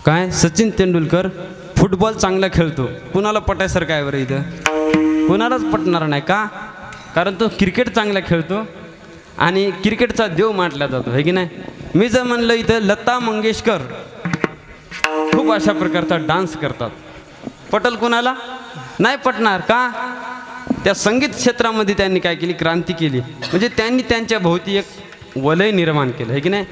काय सचिन तेंडुलकर फुटबॉल चांगला खेळतो, कुणाला पटायसारखं काय बरं इथं? कुणालाच पटणार नाही का? कारण तो क्रिकेट चांगला खेळतो आणि क्रिकेटचा देव मानला जातो, है की नाही? मी जर म्हणलं इथं लता मंगेशकर खूप अशा प्रकारचा डान्स करतात, पटल कुणाला? नाही पटणार का? त्या संगीत क्षेत्रामध्ये त्यांनी काय केली? क्रांती केली. म्हणजे त्यांनी त्यांच्या भोवती एक वलय निर्माण केलं, है की नाही?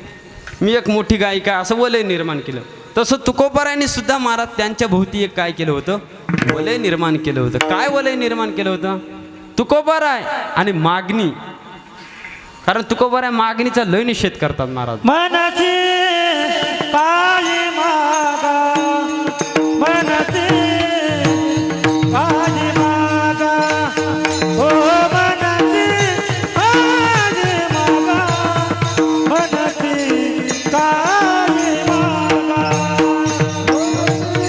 मी एक मोठी गायिका असं वलय निर्माण केलं. तसं तुकोबारायांनी सुद्धा महाराज त्यांच्या भोवती एक काय केलं होतं? वलय निर्माण केलं होतं. काय वलय निर्माण केलं होतं? तुकोबाराय आणि मागणी. कारण तुकोबाराय मागणीचा लय निषेध करतात महाराज. मनाची काळी मागा, मनाची काळी मागा, हो मनाची काळी मागा, मनाची काळी मागा,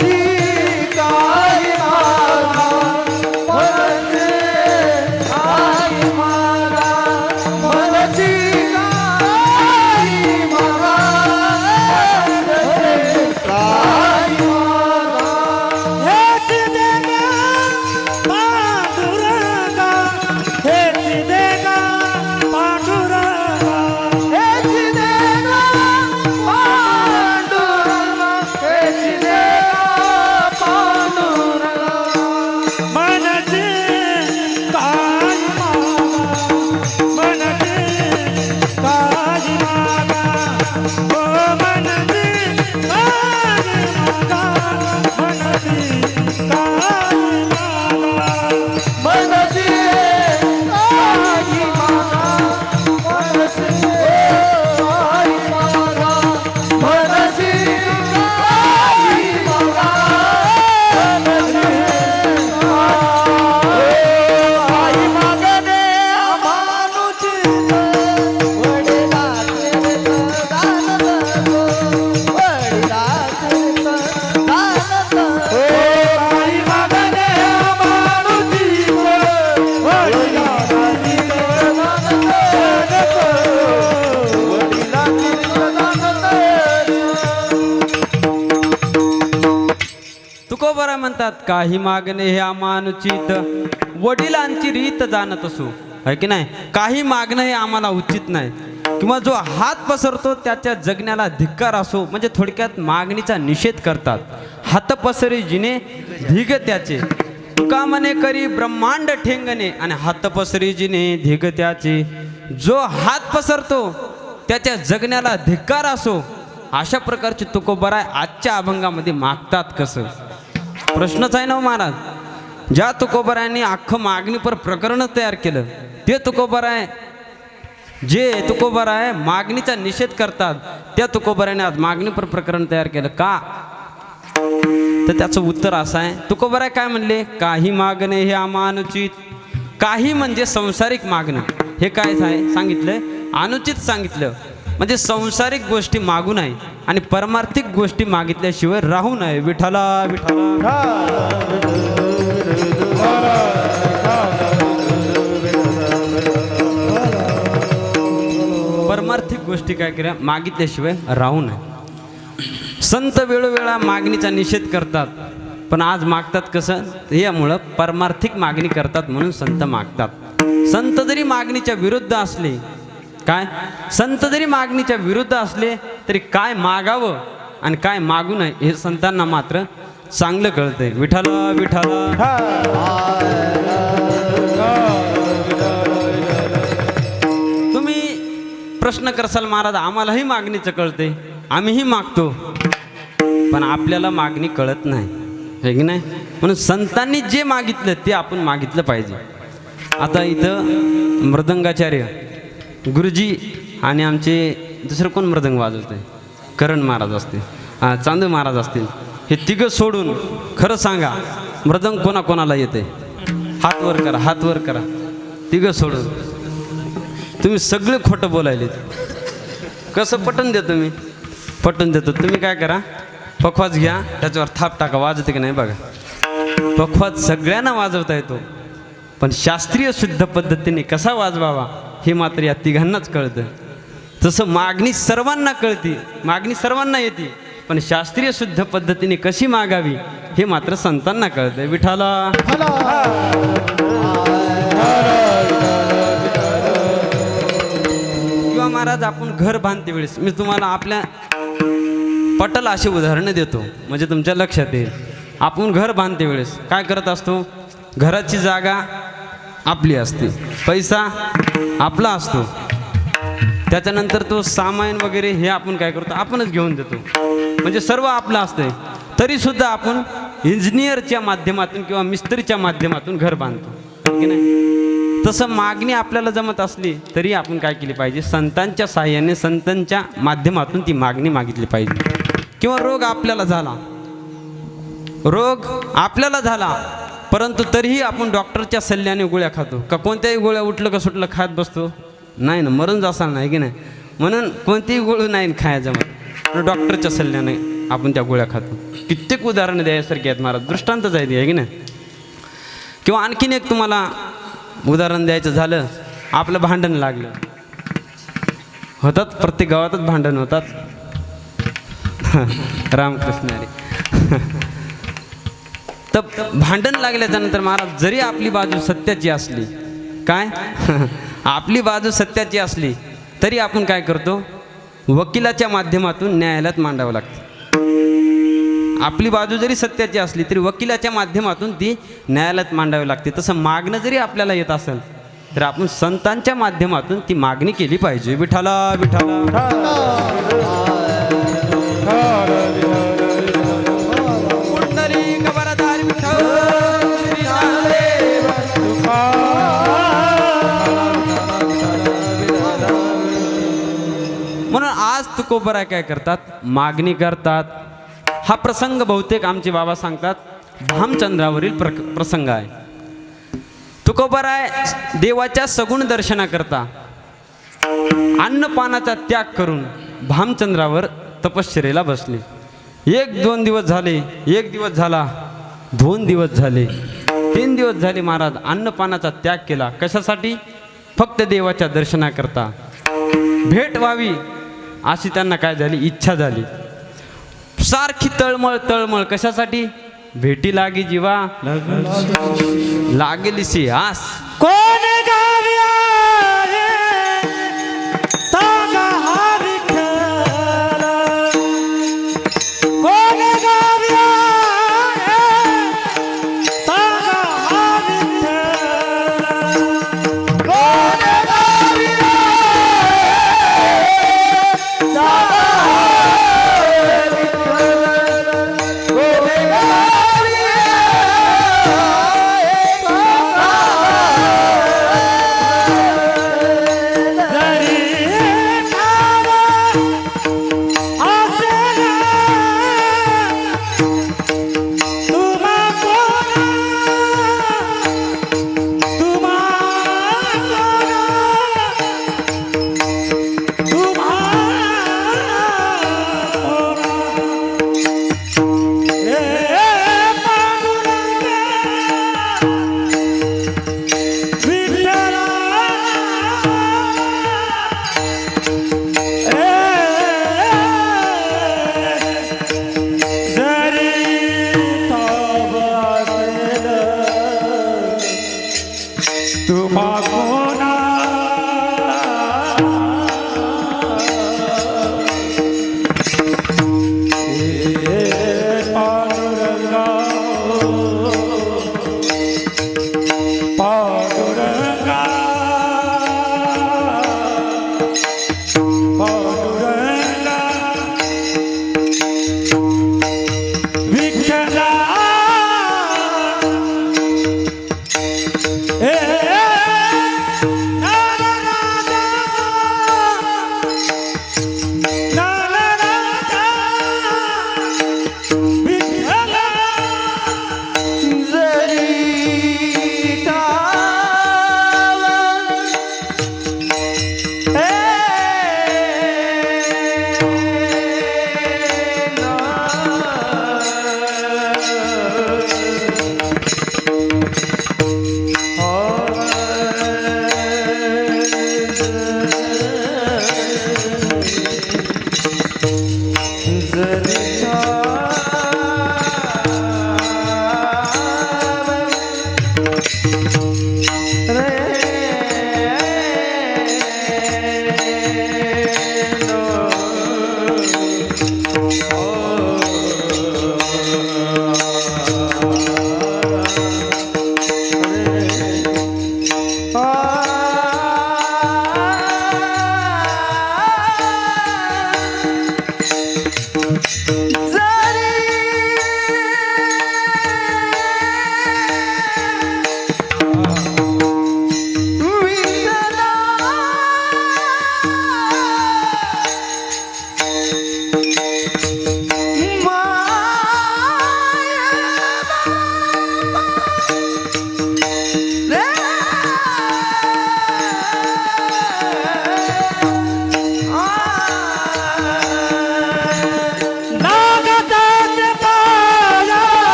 ती काळी मागा, मनाची काळी मागा, मनाची काळी मागा, काळी मागा. हेच देगा पांडुरंगा, हेच देगा पांडुरंगा, हेच देगा पांडुरंगा, हेच देगा पांडुरंगा. मनाची काळी मागा, मनाची काळी मागा, हो मनाची काळी मागा, मनाची काळी मागा, मनाची काळी मागा, मनाची काळी मागा, मनाची काळी मागा, आई मागणे अमानुची वडिलाचे दान दो, वडिलाचे दान दो. आई मागणे अमानुची वडिलाचे दान दो, वडिलाचे दान दो. तुकोबाराय म्हणतात काही मागणे हे अमानुचित, वडिलांची रीत जाणत असो, है की नाही? काही मागणं हे आम्हाला उचित नाही, किंवा जो हात पसरतो त्याच्या जगण्याला धिक्कार असो. म्हणजे थोडक्यात मागणीचा निषेध करतात. हात पसरी जिने धिग त्याचे, तुका म्हणे करी ब्रह्मांड ठेंगणे, आणि हात पसरी जिने धिग त्याचे. जो हात पसरतो त्याच्या जगण्याला धिक्कार असो. अशा प्रकारचे तुकोबाराय आजच्या अभंगामध्ये मागतात कसं? प्रश्नच आहे ना हो महाराज. ज्या तुकोबारायांनी अख्खं मागणीपर प्रकरण तयार केलं, ते तुकोबाराय, जे तुकोबाराय मागणीचा निषेध करतात, त्या तुकोबाराने आज मागणीपर प्रकरण तयार केलं का? तर त्याचं उत्तर असं आहे. तुकोबाराय काय म्हणले? काही मागणे हे अमानुचित. काही म्हणजे संसारिक मागणं. हे काय सांगितलंय? अनुचित सांगितलं. म्हणजे संसारिक गोष्टी मागू नये आणि परमार्थिक गोष्टी मागितल्याशिवाय राहू नये. विठ्ठला विठ्ठला. परमार्थिक गोष्टी काय करा? मागितल्याशिवाय राहू नये. संत वेळोवेळा मागणीचा निषेध करतात, पण आज मागतात कसं? यामुळं परमार्थिक मागणी करतात म्हणून संत मागतात. संत जरी मागणीच्या विरुद्ध असले, काय संत जरी मागणीच्या विरुद्ध असले तरी काय मागावं आणि काय मागू नये हे संतांना मात्र चांगलं कळतंय. विठ्ठला विठ्ठला. तुम्ही प्रश्न करसाल महाराज आम्हालाही मागणीचं कळतंय, आम्हीही मागतो, पण आपल्याला मागणी कळत नाही, हे की नाही? म्हणून संतांनी जे मागितलं ते आपण मागितलं पाहिजे. आता इथं मृदंगाचार्य गुरुजी आणि आमचे दुसरं कोण मृदंग वाजवते? करण महाराज असतील, चांदू महाराज असतील. हे तिघं सोडून खरं सांगा मृदंग कोणाकोणाला येते? हात वर करा, हात वर करा. तिघं सोडून तुम्ही सगळे खोटं बोलायले. कसं पटन देतो मी? पटन देतो. तुम्ही काय करा, पखवाज घ्या, त्याच्यावर थाप टाका, वाजते की नाही बघा. पखवाज सगळ्यांना वाजवता येतो, पण शास्त्रीय शुद्ध पद्धतीने कसा वाजवावा हे मात्र या तिघांनाच कळतं. तसं मागणी सर्वांना कळते, मागणी सर्वांना येते, पण शास्त्रीय शुद्ध पद्धतीने कशी मागावी हे मात्र संतांना कळतंय. विठाला किंवा महाराज आपण घर बांधते वेळेस मी तुम्हाला आपल्या पटल अशी उदाहरणं देतो म्हणजे तुमच्या लक्षात येईल. आपण घर बांधते वेळेस काय करत असतो, घराची जागा आपली असते, पैसा आपला असतो, त्याच्यानंतर तो सामान वगैरे हे आपण काय करतो, आपणच घेऊन देतो, म्हणजे सर्व आपलं असतंय. तरीसुद्धा आपण इंजिनियरच्या माध्यमातून किंवा मिस्त्रीच्या माध्यमातून घर बांधतो की नाही. तसं मागणी आपल्याला जमत असली तरी आपण काय केली पाहिजे, संतांच्या साहाय्याने संतांच्या माध्यमातून ती मागणी मागितली पाहिजे. किंवा रोग आपल्याला झाला परंतु तरीही आपण डॉक्टरच्या सल्ल्याने गोळ्या खातो का, कोणत्याही गोळ्या उठलं का सुटलं खात बसतो, नाही ना, मरून जासाल नाही की नाही. म्हणून कोणतीही गोळी नाही खायचं मग डॉक्टरच्या सल्ल्याने आपण त्या गोळ्या खातो. कित्येक उदाहरणं द्यायसारखी आहेत महाराज, दृष्टांतच आहे की नाही. किंवा आणखीन एक तुम्हाला उदाहरण द्यायचं झालं, आपलं भांडण लागलं, होतात प्रत्येक गावातच भांडण होतात. रामकृष्ण हरी. तर भांडण लागल्याच्या नंतर महाराज जरी आपली बाजू सत्याची असली, काय आपली बाजू सत्याची असली तरी आपण काय करतो, वकिलाच्या माध्यमातून न्यायालयात मांडावं लागतं. आपली बाजू जरी सत्याची असली तरी वकिलाच्या माध्यमातून ती न्यायालयात मांडावी लागते. तसं मागणं जरी आपल्याला येत असेल तर आपण संतांच्या माध्यमातून ती मागणी केली पाहिजे. विठाला विठाला म्हणून आज तुकोबराय काय करतात, मागणी करतात. हा प्रसंग बहुतेक आमचे बाबा सांगतात भामचंद्रावरील प्रसंग आहे. तुकोबराय देवाच्या सगुण दर्शनाकरता अन्नपानाचा त्याग करून भामचंद्रावर तपश्चर्येला बसले. 1-2 दिवस झाले, 1 दिवस झाला, 2 दिवस झाले, 3 दिवस झाले. महाराज अन्नपानाचा त्याग केला. कशासाठी, फक्त देवाच्या दर्शनाकरता भेट व्हावी अशी त्यांना काय झाली, इच्छा झाली. सारखी तळमळ कशासाठी, भेटी लागी जीवा लागेलीशी आस. कोण गावी आहे सांगा हा विठ्ठल, कोण गावी आहे सांगा हा विठ्ठल, कोण गावी आहे सांगा हा विठ्ठल, कोण गावी आहे सांगा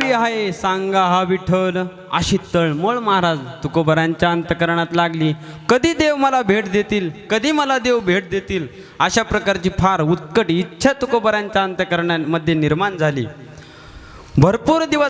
गावी आहे सांगा हा विठ्ठल. अशी तळमळ महाराज तुकोबरांच्या अंतकरणात लागली. कधी देव मला भेट देतील, कधी मला देव भेट देतील, अशा प्रकारची फार उत्कट इच्छा तुकोबरांच्या अंतकरणामध्ये निर्माण झाली. भरपूर दिवस